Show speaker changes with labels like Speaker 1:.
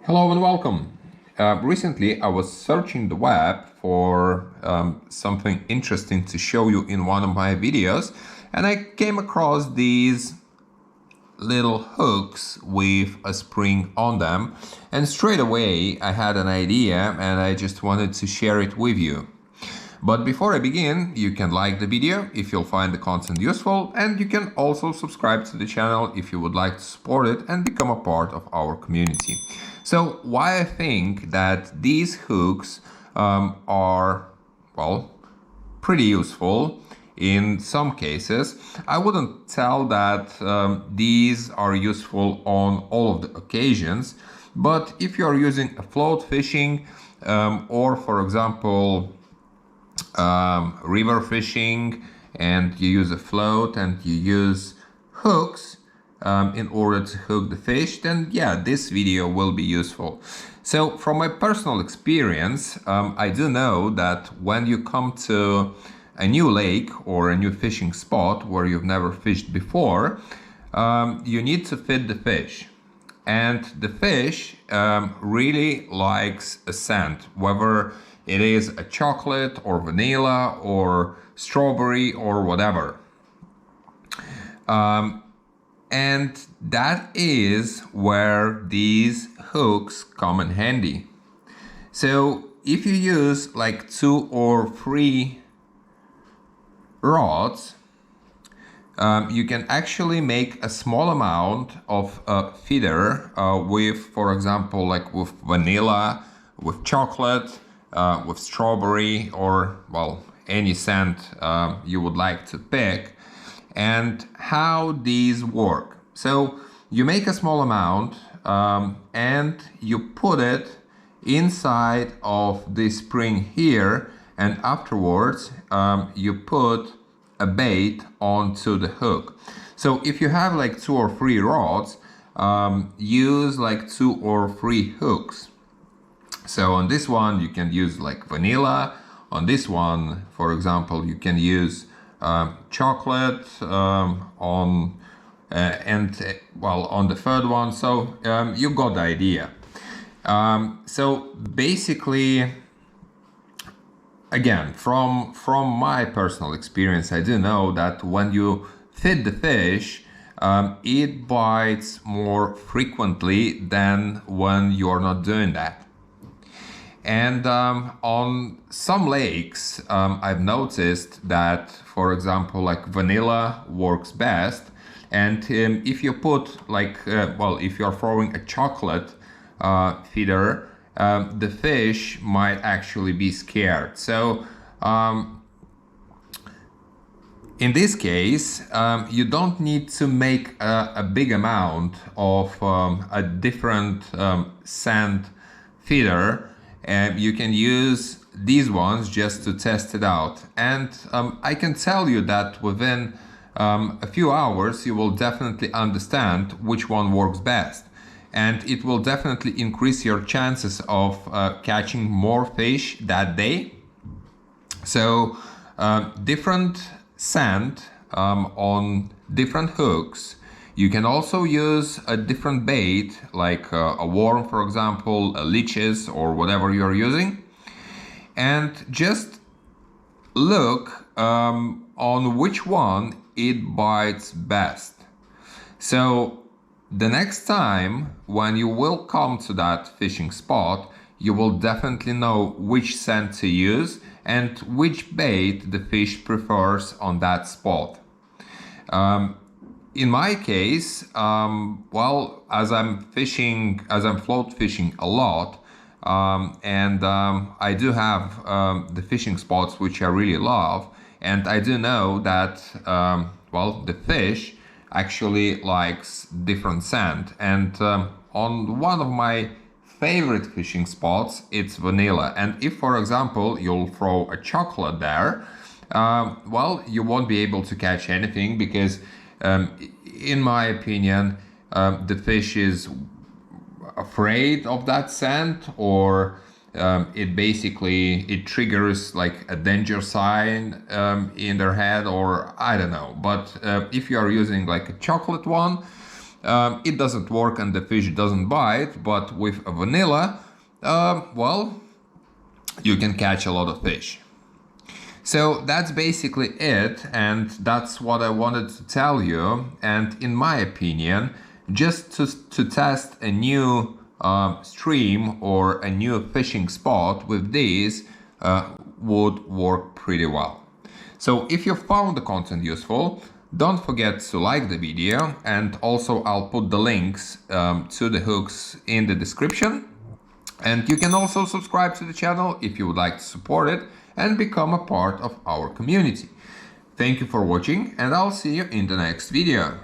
Speaker 1: Hello and welcome. Recently, I was searching the web for something interesting to show you in one of my videos, and I came across these little hooks with a spring on them, and straight away I had an idea and I just wanted to share it with you. But before I begin, you can like the video if you'll find the content useful, and you can also subscribe to the channel if you would like to support it and become a part of our community. So why I think that these hooks are, well, pretty useful in some cases. I wouldn't tell that these are useful on all of the occasions, but if you are using a float fishing or, for example, river fishing, and you use a float and you use hooks in order to hook the fish, then yeah, this video will be useful. So from my personal experience, I do know that when you come to a new lake or a new fishing spot where you've never fished before, you need to feed the fish. And the fish really likes a scent, whether it is a chocolate or vanilla or strawberry or whatever. And that is where these hooks come in handy. So if you use like 2 or 3 rods, you can actually make a small amount of feeder with, for example, like with vanilla, with chocolate, with strawberry, or, well, any scent you would like to pick. And how these work. So you make a small amount and you put it inside of this spring here, and afterwards you put a bait onto the hook. So if you have like 2 or 3 rods, use like 2 or 3 hooks. So on this one you can use like vanilla. On this one, for example, you can use chocolate, on the third one. So you got the idea. So basically, again, from my personal experience, I do know that when you feed the fish, it bites more frequently than when you're not doing that. And on some lakes, I've noticed that, for example, like vanilla works best. And if you put like, if you're throwing a chocolate feeder, the fish might actually be scared. So in this case, you don't need to make a big amount of a different scent feeder. You can use these ones just to test it out. And I can tell you that within a few hours, you will definitely understand which one works best. And it will definitely increase your chances of catching more fish that day. So different scent on different hooks. You can also use a different bait, like a worm, for example, leeches, or whatever you're using. And just look on which one it bites best. So the next time when you will come to that fishing spot, you will definitely know which scent to use and which bait the fish prefers on that spot. In my case, as I'm float fishing a lot, and I do have the fishing spots which I really love, and I do know that, the fish actually likes different scent. And on one of my favorite fishing spots, it's vanilla. And if, for example, you'll throw a chocolate there, you won't be able to catch anything because in my opinion, the fish is afraid of that scent, or it triggers like a danger sign in their head, or I don't know. But if you are using like a chocolate one, It doesn't work and the fish doesn't bite, but with vanilla, well, you can catch a lot of fish. So that's basically it, and that's what I wanted to tell you. And in my opinion, just to test a new stream or a new fishing spot with these would work pretty well. So if you found the content useful, don't forget to like the video, and also I'll put the links to the hooks in the description. And you can also subscribe to the channel if you would like to support it and become a part of our community. Thank you for watching, and I'll see you in the next video.